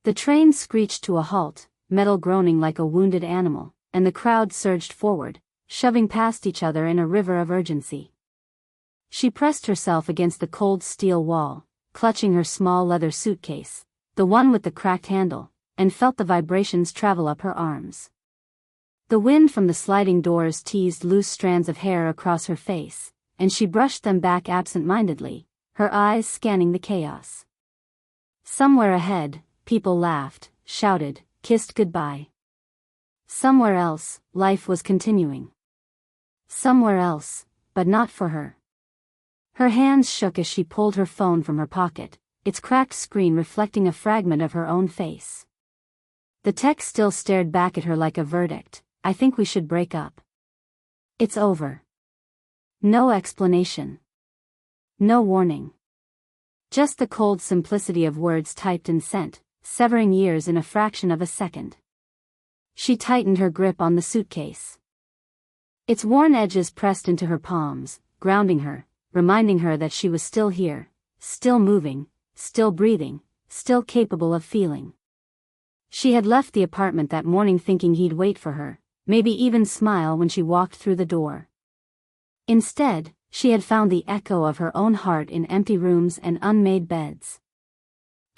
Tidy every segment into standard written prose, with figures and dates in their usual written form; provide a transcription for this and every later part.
The train screeched to a halt, metal groaning like a wounded animal, and the crowd surged forward, shoving past each other in a river of urgency. She pressed herself against the cold steel wall, clutching her small leather suitcase, the one with the cracked handle, and felt the vibrations travel up her arms. The wind from the sliding doors teased loose strands of hair across her face, and she brushed them back absent-mindedly, her eyes scanning the chaos. Somewhere ahead, people laughed, shouted, kissed goodbye. Somewhere else, life was continuing. Somewhere else, but not for her. Her hands shook as she pulled her phone from her pocket, its cracked screen reflecting a fragment of her own face. The text still stared back at her like a verdict. I think we should break up. It's over. No explanation. No warning. Just the cold simplicity of words typed and sent, severing years in a fraction of a second. She tightened her grip on the suitcase. Its worn edges pressed into her palms, grounding her, reminding her that she was still here, still moving, still breathing, still capable of feeling. She had left the apartment that morning thinking he'd wait for her, maybe even smile when she walked through the door. Instead, she had found the echo of her own heart in empty rooms and unmade beds.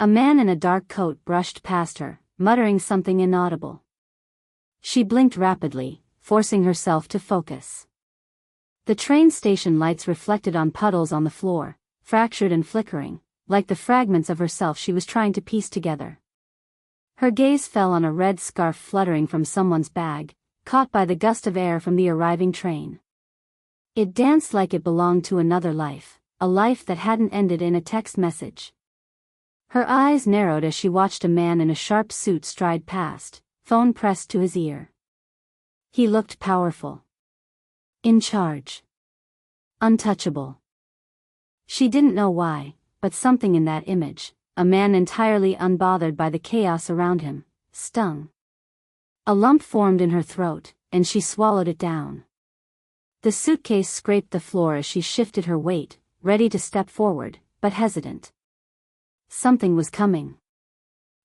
A man in a dark coat brushed past her, muttering something inaudible. She blinked rapidly, forcing herself to focus. The train station lights reflected on puddles on the floor, fractured and flickering, like the fragments of herself she was trying to piece together. Her gaze fell on a red scarf fluttering from someone's bag, caught by the gust of air from the arriving train. It danced like it belonged to another life, a life that hadn't ended in a text message. Her eyes narrowed as she watched a man in a sharp suit stride past, phone pressed to his ear. He looked powerful. In charge. Untouchable. She didn't know why, but something in that image, a man entirely unbothered by the chaos around him, stung. A lump formed in her throat, and she swallowed it down. The suitcase scraped the floor as she shifted her weight, ready to step forward, but hesitant. Something was coming.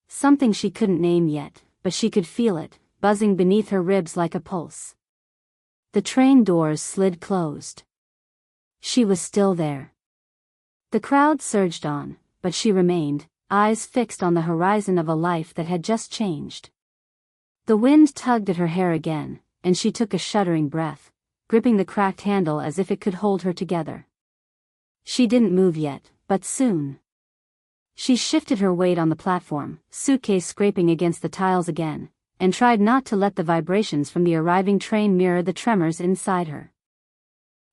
Something she couldn't name yet, but she could feel it, buzzing beneath her ribs like a pulse. The train doors slid closed. She was still there. The crowd surged on, but she remained, eyes fixed on the horizon of a life that had just changed. The wind tugged at her hair again, and she took a shuddering breath, gripping the cracked handle as if it could hold her together. She didn't move yet, but soon. She shifted her weight on the platform, suitcase scraping against the tiles again, and tried not to let the vibrations from the arriving train mirror the tremors inside her.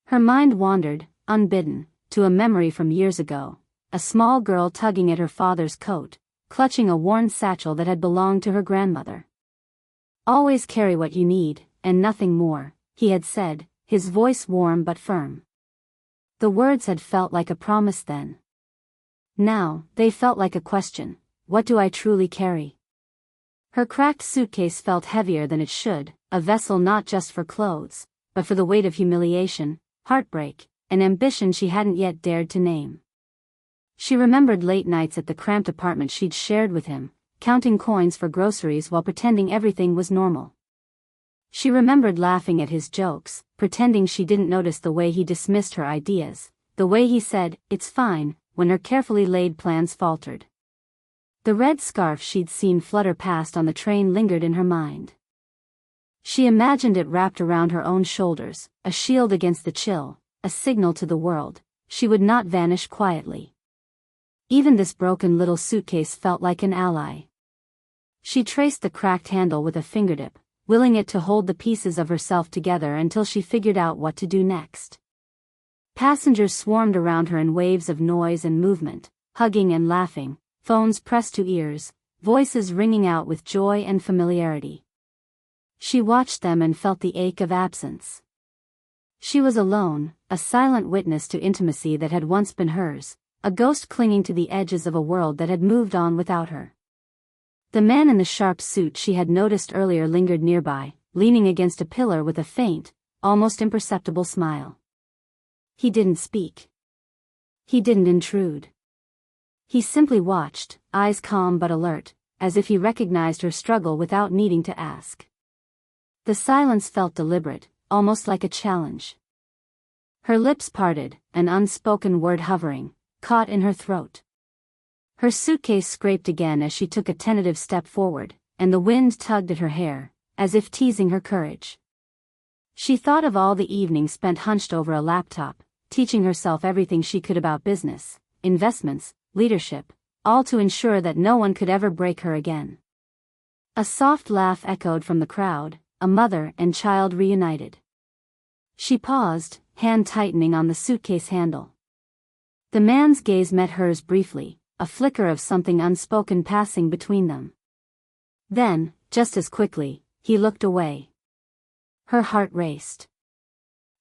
Her mind wandered, unbidden, to a memory from years ago, a small girl tugging at her father's coat, clutching a worn satchel that had belonged to her grandmother. Always carry what you need, and nothing more, he had said, his voice warm but firm. The words had felt like a promise then. Now, they felt like a question: what do I truly carry? Her cracked suitcase felt heavier than it should, a vessel not just for clothes, but for the weight of humiliation, heartbreak, and ambition she hadn't yet dared to name. She remembered late nights at the cramped apartment she'd shared with him, counting coins for groceries while pretending everything was normal. She remembered laughing at his jokes, pretending she didn't notice the way he dismissed her ideas, the way he said, "It's fine," when her carefully laid plans faltered. The red scarf she'd seen flutter past on the train lingered in her mind. She imagined it wrapped around her own shoulders, a shield against the chill, a signal to the world, she would not vanish quietly. Even this broken little suitcase felt like an ally. She traced the cracked handle with a fingertip, willing it to hold the pieces of herself together until she figured out what to do next. Passengers swarmed around her in waves of noise and movement, hugging and laughing, phones pressed to ears, voices ringing out with joy and familiarity. She watched them and felt the ache of absence. She was alone, a silent witness to intimacy that had once been hers, a ghost clinging to the edges of a world that had moved on without her. The man in the sharp suit she had noticed earlier lingered nearby, leaning against a pillar with a faint, almost imperceptible smile. He didn't speak. He didn't intrude. He simply watched, eyes calm but alert, as if he recognized her struggle without needing to ask. The silence felt deliberate, almost like a challenge. Her lips parted, an unspoken word hovering, caught in her throat. Her suitcase scraped again as she took a tentative step forward, and the wind tugged at her hair, as if teasing her courage. She thought of all the evenings spent hunched over a laptop, teaching herself everything she could about business, investments, leadership, all to ensure that no one could ever break her again. A soft laugh echoed from the crowd, a mother and child reunited. She paused, hand tightening on the suitcase handle. The man's gaze met hers briefly, a flicker of something unspoken passing between them. Then, just as quickly, he looked away. Her heart raced.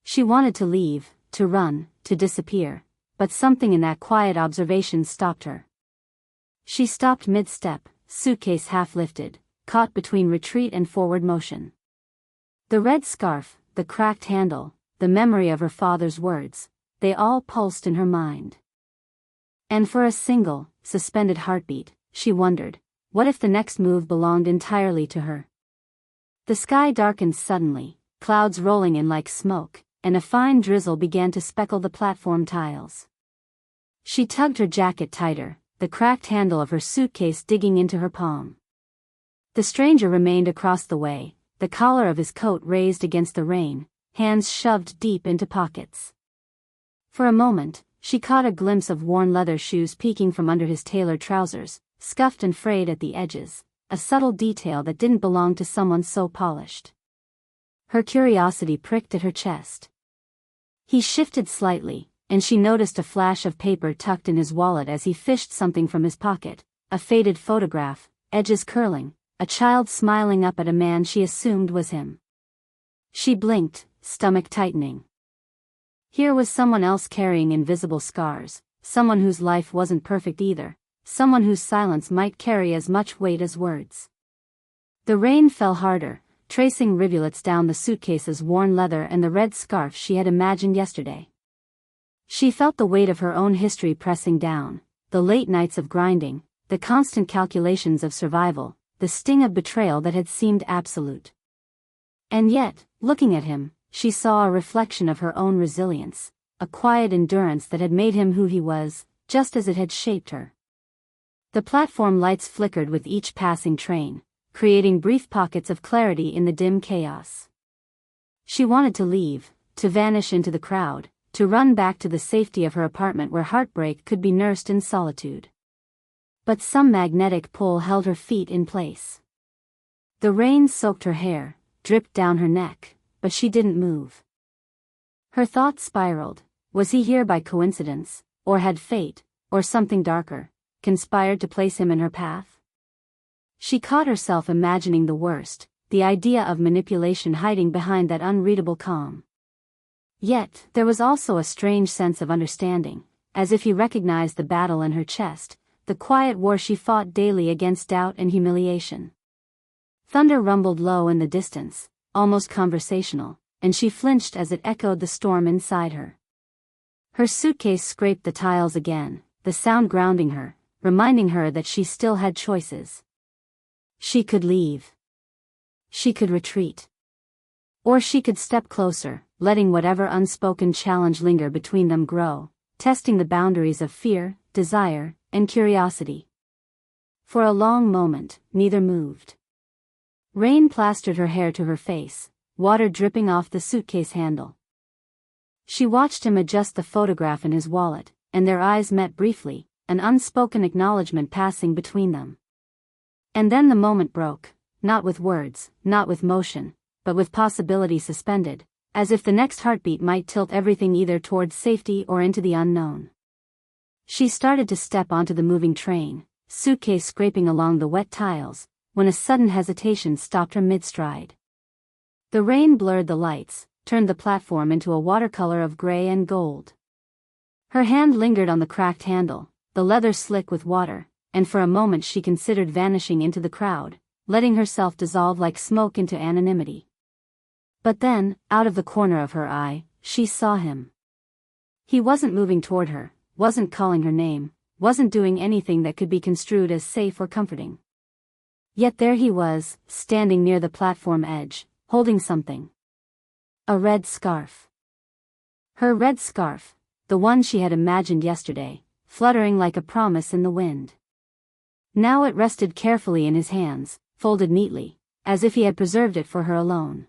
She wanted to leave, to run, to disappear, but something in that quiet observation stopped her. She stopped mid-step, suitcase half lifted, caught between retreat and forward motion. The red scarf, the cracked handle, the memory of her father's words, they all pulsed in her mind. And for a single, suspended heartbeat, she wondered, what if the next move belonged entirely to her? The sky darkened suddenly, clouds rolling in like smoke, and a fine drizzle began to speckle the platform tiles. She tugged her jacket tighter, the cracked handle of her suitcase digging into her palm. The stranger remained across the way, the collar of his coat raised against the rain, hands shoved deep into pockets. For a moment, she caught a glimpse of worn leather shoes peeking from under his tailored trousers, scuffed and frayed at the edges, a subtle detail that didn't belong to someone so polished. Her curiosity pricked at her chest. He shifted slightly, and she noticed a flash of paper tucked in his wallet as he fished something from his pocket, a faded photograph, edges curling, a child smiling up at a man she assumed was him. She blinked, stomach tightening. Here was someone else carrying invisible scars, someone whose life wasn't perfect either, someone whose silence might carry as much weight as words. The rain fell harder, tracing rivulets down the suitcase's worn leather and the red scarf she had imagined yesterday. She felt the weight of her own history pressing down, the late nights of grinding, the constant calculations of survival, the sting of betrayal that had seemed absolute. And yet, looking at him, she saw a reflection of her own resilience, a quiet endurance that had made him who he was, just as it had shaped her. The platform lights flickered with each passing train, creating brief pockets of clarity in the dim chaos. She wanted to leave, to vanish into the crowd, to run back to the safety of her apartment where heartbreak could be nursed in solitude. But some magnetic pull held her feet in place. The rain soaked her hair, dripped down her neck, but she didn't move. Her thoughts spiraled. Was he here by coincidence, or had fate, or something darker, conspired to place him in her path? She caught herself imagining the worst, the idea of manipulation hiding behind that unreadable calm. Yet, there was also a strange sense of understanding, as if he recognized the battle in her chest, the quiet war she fought daily against doubt and humiliation. Thunder rumbled low in the distance, almost conversational, and she flinched as it echoed the storm inside her. Her suitcase scraped the tiles again, the sound grounding her, reminding her that she still had choices. She could leave. She could retreat. Or she could step closer, letting whatever unspoken challenge linger between them grow, testing the boundaries of fear, desire, and curiosity. For a long moment, neither moved. Rain plastered her hair to her face, water dripping off the suitcase handle. She watched him adjust the photograph in his wallet, and their eyes met briefly, an unspoken acknowledgement passing between them. And then the moment broke, not with words, not with motion, but with possibility suspended, as if the next heartbeat might tilt everything either towards safety or into the unknown. She started to step onto the moving train, suitcase scraping along the wet tiles, when a sudden hesitation stopped her mid-stride. The rain blurred the lights, turned the platform into a watercolor of gray and gold. Her hand lingered on the cracked handle, the leather slick with water, and for a moment she considered vanishing into the crowd, letting herself dissolve like smoke into anonymity. But then, out of the corner of her eye, she saw him. He wasn't moving toward her, wasn't calling her name, wasn't doing anything that could be construed as safe or comforting. Yet there he was, standing near the platform edge, holding something. A red scarf. Her red scarf, the one she had imagined yesterday, fluttering like a promise in the wind. Now it rested carefully in his hands, folded neatly, as if he had preserved it for her alone.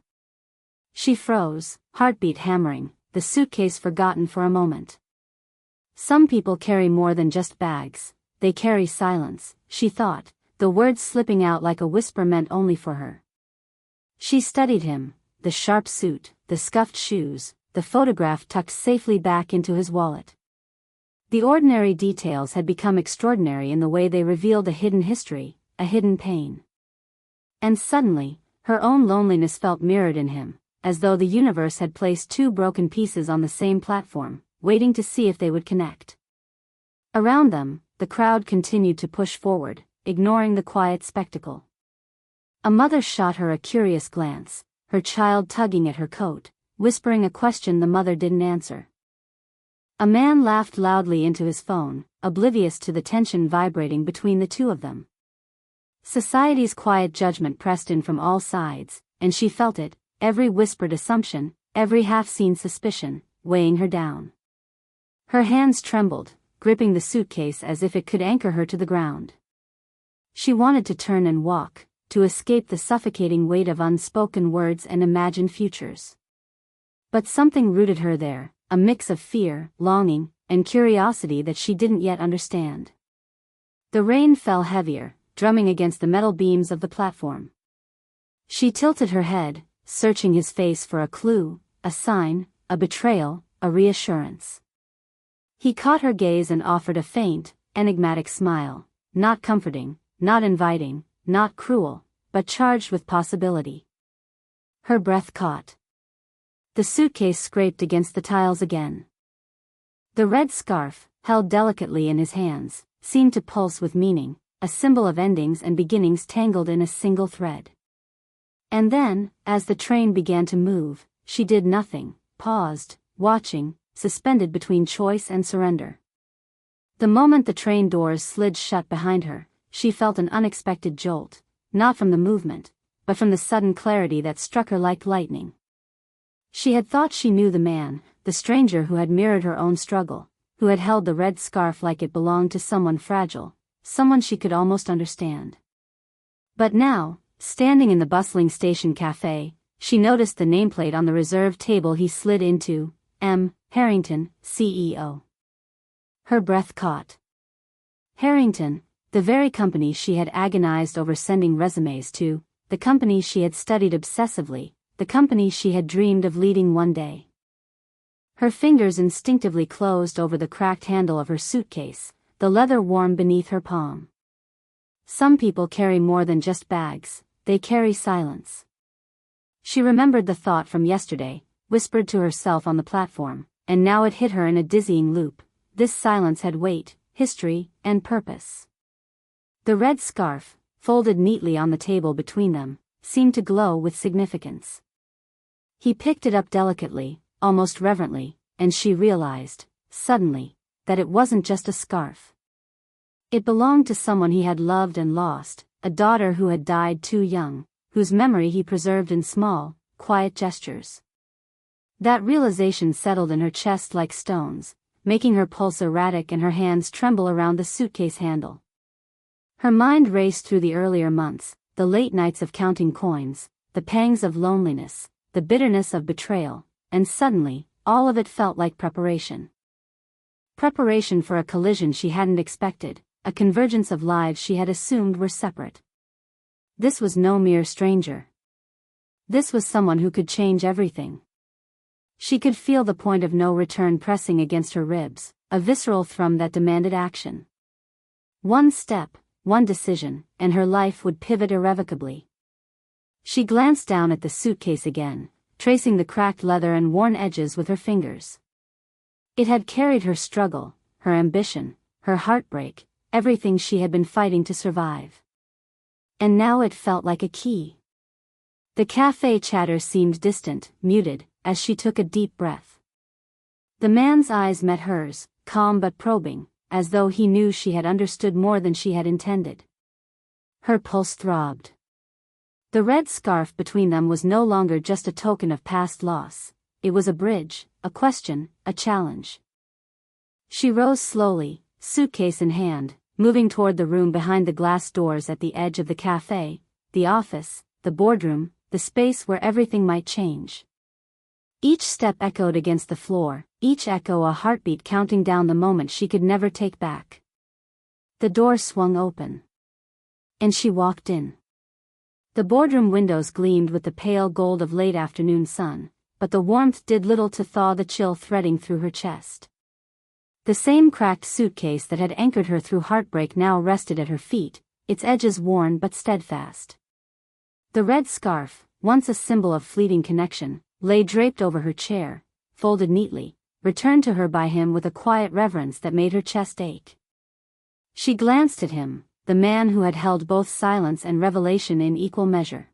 She froze, heartbeat hammering, the suitcase forgotten for a moment. Some people carry more than just bags, they carry silence, she thought, the words slipping out like a whisper meant only for her. She studied him, the sharp suit, the scuffed shoes, the photograph tucked safely back into his wallet. The ordinary details had become extraordinary in the way they revealed a hidden history, a hidden pain. And suddenly, her own loneliness felt mirrored in him, as though the universe had placed two broken pieces on the same platform, waiting to see if they would connect. Around them, the crowd continued to push forward, ignoring the quiet spectacle. A mother shot her a curious glance, her child tugging at her coat, whispering a question the mother didn't answer. A man laughed loudly into his phone, oblivious to the tension vibrating between the two of them. Society's quiet judgment pressed in from all sides, and she felt it, every whispered assumption, every half-seen suspicion, weighing her down. Her hands trembled, gripping the suitcase as if it could anchor her to the ground. She wanted to turn and walk, to escape the suffocating weight of unspoken words and imagined futures. But something rooted her there, a mix of fear, longing, and curiosity that she didn't yet understand. The rain fell heavier, drumming against the metal beams of the platform. She tilted her head, searching his face for a clue, a sign, a betrayal, a reassurance. He caught her gaze and offered a faint, enigmatic smile, not comforting, not inviting, not cruel, but charged with possibility. Her breath caught. The suitcase scraped against the tiles again. The red scarf, held delicately in his hands, seemed to pulse with meaning, a symbol of endings and beginnings tangled in a single thread. And then, as the train began to move, she did nothing, paused, watching, suspended between choice and surrender. The moment the train doors slid shut behind her, she felt an unexpected jolt, not from the movement, but from the sudden clarity that struck her like lightning. She had thought she knew the man, the stranger who had mirrored her own struggle, who had held the red scarf like it belonged to someone fragile, someone she could almost understand. But now, standing in the bustling station cafe, she noticed the nameplate on the reserved table he slid into, M. Harrington, CEO. Her breath caught. Harrington, the very company she had agonized over sending resumes to, the company she had studied obsessively, the company she had dreamed of leading one day. Her fingers instinctively closed over the cracked handle of her suitcase, the leather warm beneath her palm. Some people carry more than just bags, they carry silence. She remembered the thought from yesterday, whispered to herself on the platform, and now it hit her in a dizzying loop. This silence had weight, history, and purpose. The red scarf, folded neatly on the table between them, seemed to glow with significance. He picked it up delicately, almost reverently, and she realized, suddenly, that it wasn't just a scarf. It belonged to someone he had loved and lost, a daughter who had died too young, whose memory he preserved in small, quiet gestures. That realization settled in her chest like stones, making her pulse erratic and her hands tremble around the suitcase handle. Her mind raced through the earlier months, the late nights of counting coins, the pangs of loneliness, the bitterness of betrayal, and suddenly, all of it felt like preparation. Preparation for a collision she hadn't expected, a convergence of lives she had assumed were separate. This was no mere stranger. This was someone who could change everything. She could feel the point of no return pressing against her ribs, a visceral thrum that demanded action. One step, one decision, and her life would pivot irrevocably. She glanced down at the suitcase again, tracing the cracked leather and worn edges with her fingers. It had carried her struggle, her ambition, her heartbreak, everything she had been fighting to survive. And now it felt like a key. The cafe chatter seemed distant, muted, as she took a deep breath. The man's eyes met hers, calm but probing, as though he knew she had understood more than she had intended. Her pulse throbbed. The red scarf between them was no longer just a token of past loss. It was a bridge, a question, a challenge. She rose slowly, suitcase in hand, moving toward the room behind the glass doors at the edge of the cafe, the office, the boardroom, the space where everything might change. Each step echoed against the floor, each echo a heartbeat counting down the moment she could never take back. The door swung open. And she walked in. The boardroom windows gleamed with the pale gold of late afternoon sun, but the warmth did little to thaw the chill threading through her chest. The same cracked suitcase that had anchored her through heartbreak now rested at her feet, its edges worn but steadfast. The red scarf, once a symbol of fleeting connection, lay draped over her chair, folded neatly, returned to her by him with a quiet reverence that made her chest ache. She glanced at him, the man who had held both silence and revelation in equal measure.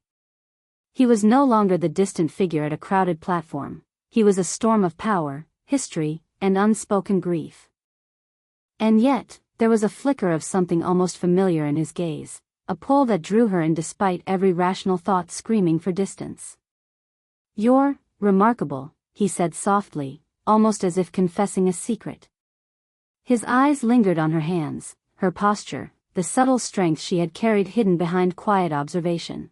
He was no longer the distant figure at a crowded platform. He was a storm of power, history, and unspoken grief. And yet, there was a flicker of something almost familiar in his gaze, a pull that drew her in despite every rational thought screaming for distance. "You're remarkable," he said softly, almost as if confessing a secret. His eyes lingered on her hands, her posture, the subtle strength she had carried hidden behind quiet observation.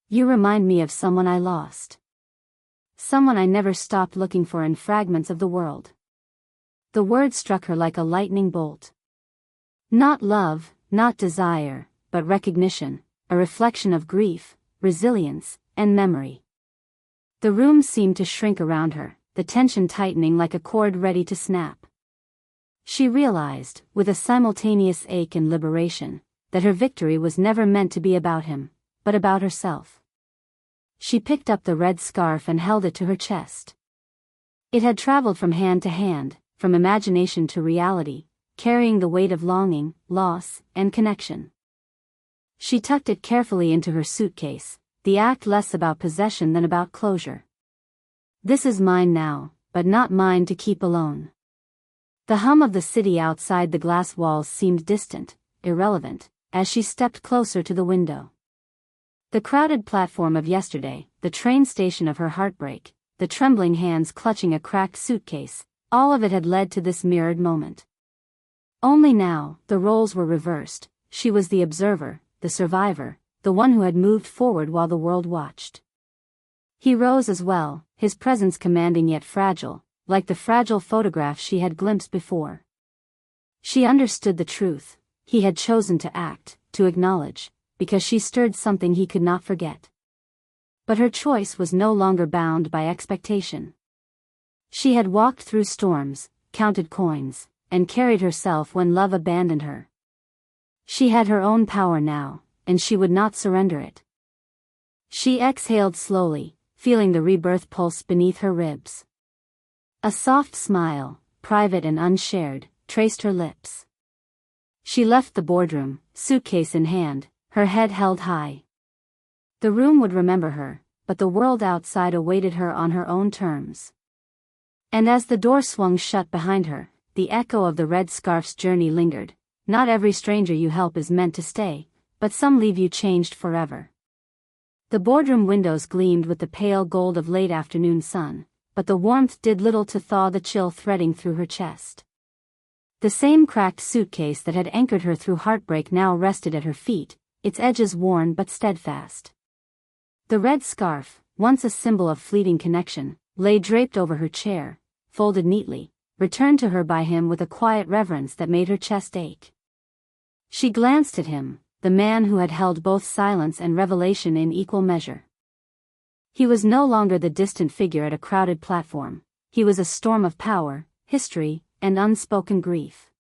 "You remind me of someone I lost. Someone I never stopped looking for in fragments of the world." The word struck her like a lightning bolt. Not love, not desire, but recognition, a reflection of grief, resilience, and memory. The room seemed to shrink around her, the tension tightening like a cord ready to snap. She realized, with a simultaneous ache and liberation, that her victory was never meant to be about him, but about herself. She picked up the red scarf and held it to her chest. It had traveled from hand to hand, from imagination to reality, carrying the weight of longing, loss, and connection. She tucked it carefully into her suitcase, the act less about possession than about closure. "This is mine now, but not mine to keep alone." The hum of the city outside the glass walls seemed distant, irrelevant, as she stepped closer to the window. The crowded platform of yesterday, the train station of her heartbreak, the trembling hands clutching a cracked suitcase, all of it had led to this mirrored moment. Only now, the roles were reversed. She was the observer, the survivor, the one who had moved forward while the world watched. He rose as well, his presence commanding yet fragile, like the fragile photograph she had glimpsed before. She understood the truth. He had chosen to act, to acknowledge, because she stirred something he could not forget. But her choice was no longer bound by expectation. She had walked through storms, counted coins, and carried herself when love abandoned her. She had her own power now, and she would not surrender it. She exhaled slowly, feeling the rebirth pulse beneath her ribs. A soft smile, private and unshared, traced her lips. She left the boardroom, suitcase in hand, her head held high. The room would remember her, but the world outside awaited her on her own terms. And as the door swung shut behind her, the echo of the red scarf's journey lingered. Not every stranger you help is meant to stay, but some leave you changed forever. The boardroom windows gleamed with the pale gold of late afternoon sun, but the warmth did little to thaw the chill threading through her chest. The same cracked suitcase that had anchored her through heartbreak now rested at her feet, its edges worn but steadfast. The red scarf, once a symbol of fleeting connection, lay draped over her chair, folded neatly, returned to her by him with a quiet reverence that made her chest ache. She glanced at him, the man who had held both silence and revelation in equal measure. He was no longer the distant figure at a crowded platform. He was a storm of power, history, and unspoken grief.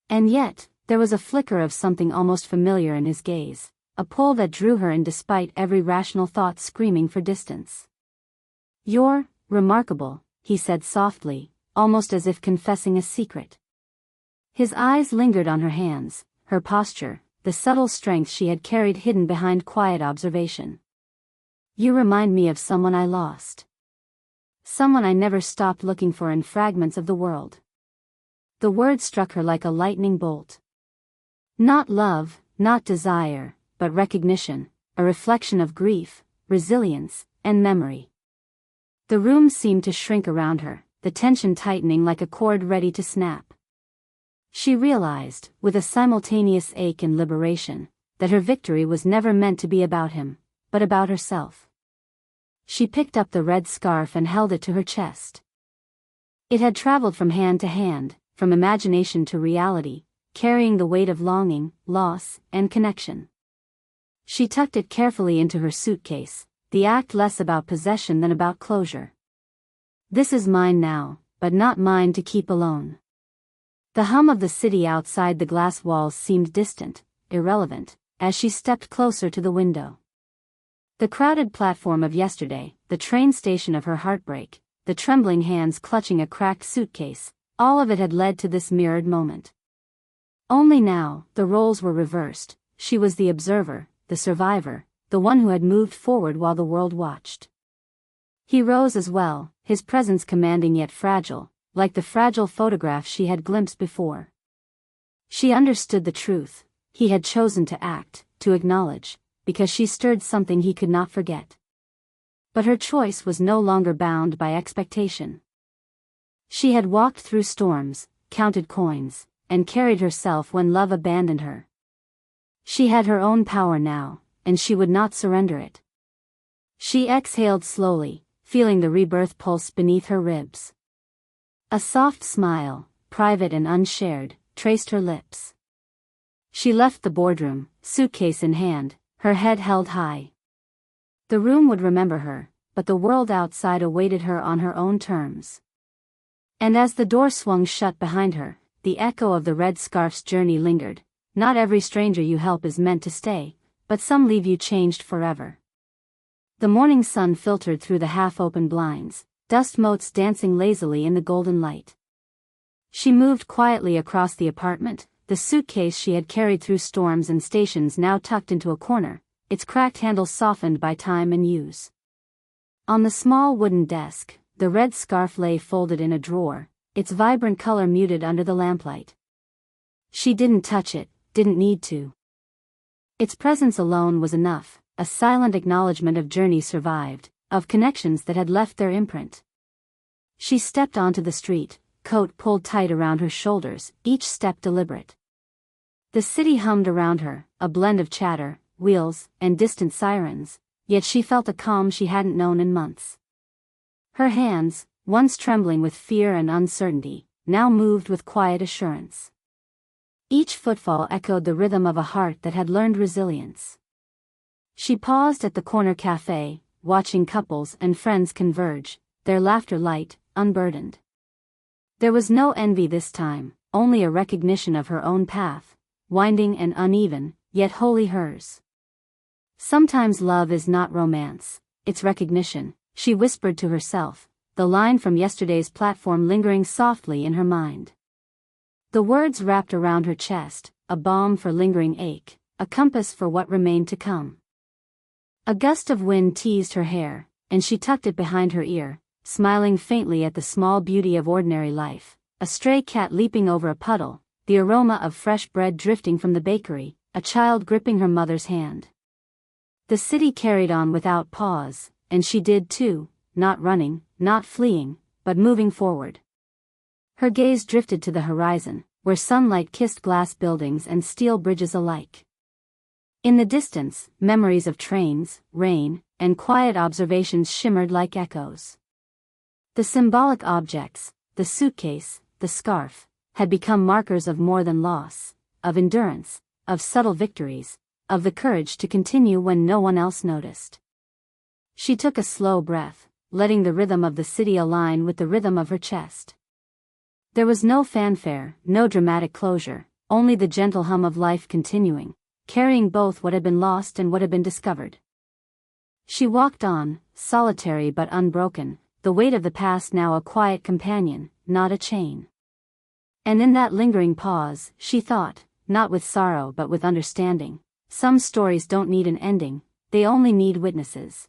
And yet, there was a flicker of something almost familiar in his gaze, a pull that drew her in despite every rational thought screaming for distance. "You're remarkable," he said softly, almost as if confessing a secret. His eyes lingered on her hands, her posture, the subtle strength she had carried hidden behind quiet observation. "You remind me of someone I lost. Someone I never stopped looking for in fragments of the world." The word struck her like a lightning bolt. Not love, not desire, but recognition, a reflection of grief, resilience, and memory. The room seemed to shrink around her, the tension tightening like a cord ready to snap. She realized, with a simultaneous ache and liberation, that her victory was never meant to be about him, but about herself. She picked up the red scarf and held it to her chest. It had traveled from hand to hand, from imagination to reality, carrying the weight of longing, loss, and connection. She tucked it carefully into her suitcase, the act less about possession than about closure. This is mine now, but not mine to keep alone. The hum of the city outside the glass walls seemed distant, irrelevant, as she stepped closer to the window. The crowded platform of yesterday, the train station of her heartbreak, the trembling hands clutching a cracked suitcase, all of it had led to this mirrored moment. Only now, the roles were reversed. She was the observer, the survivor, the one who had moved forward while the world watched. He rose as well, his presence commanding yet fragile, like the fragile photograph she had glimpsed before. She understood the truth. He had chosen to act, to acknowledge, because she stirred something he could not forget. But her choice was no longer bound by expectation. She had walked through storms, counted coins, and carried herself when love abandoned her. She had her own power now, and she would not surrender it. She exhaled slowly, feeling the rebirth pulse beneath her ribs. A soft smile, private and unshared, traced her lips. She left the boardroom, suitcase in hand, her head held high. The room would remember her, but the world outside awaited her on her own terms. And as the door swung shut behind her, the echo of the red scarf's journey lingered. Not every stranger you help is meant to stay, but some leave you changed forever. The morning sun filtered through the half-open blinds, dust motes dancing lazily in the golden light. She moved quietly across the apartment, the suitcase she had carried through storms and stations now tucked into a corner, its cracked handle softened by time and use. On the small wooden desk, the red scarf lay folded in a drawer, its vibrant color muted under the lamplight. She didn't touch it, didn't need to. Its presence alone was enough, a silent acknowledgement of journeys survived, of connections that had left their imprint. She stepped onto the street, coat pulled tight around her shoulders, each step deliberate. The city hummed around her, a blend of chatter, wheels, and distant sirens, yet she felt a calm she hadn't known in months. Her hands, once trembling with fear and uncertainty, now moved with quiet assurance. Each footfall echoed the rhythm of a heart that had learned resilience. She paused at the corner cafe, watching couples and friends converge, their laughter light, unburdened. There was no envy this time, only a recognition of her own path, winding and uneven, yet wholly hers. Sometimes love is not romance, it's recognition, she whispered to herself, the line from yesterday's platform lingering softly in her mind. The words wrapped around her chest, a balm for lingering ache, a compass for what remained to come. A gust of wind teased her hair, and she tucked it behind her ear, smiling faintly at the small beauty of ordinary life, a stray cat leaping over a puddle, the aroma of fresh bread drifting from the bakery, a child gripping her mother's hand. The city carried on without pause, and she did too, not running, not fleeing, but moving forward. Her gaze drifted to the horizon, where sunlight kissed glass buildings and steel bridges alike. In the distance, memories of trains, rain, and quiet observations shimmered like echoes. The symbolic objects, the suitcase, the scarf, had become markers of more than loss, of endurance, of subtle victories, of the courage to continue when no one else noticed. She took a slow breath, letting the rhythm of the city align with the rhythm of her chest. There was no fanfare, no dramatic closure, only the gentle hum of life continuing, carrying both what had been lost and what had been discovered. She walked on, solitary but unbroken, the weight of the past now a quiet companion, not a chain. And in that lingering pause, she thought, not with sorrow but with understanding, some stories don't need an ending, they only need witnesses.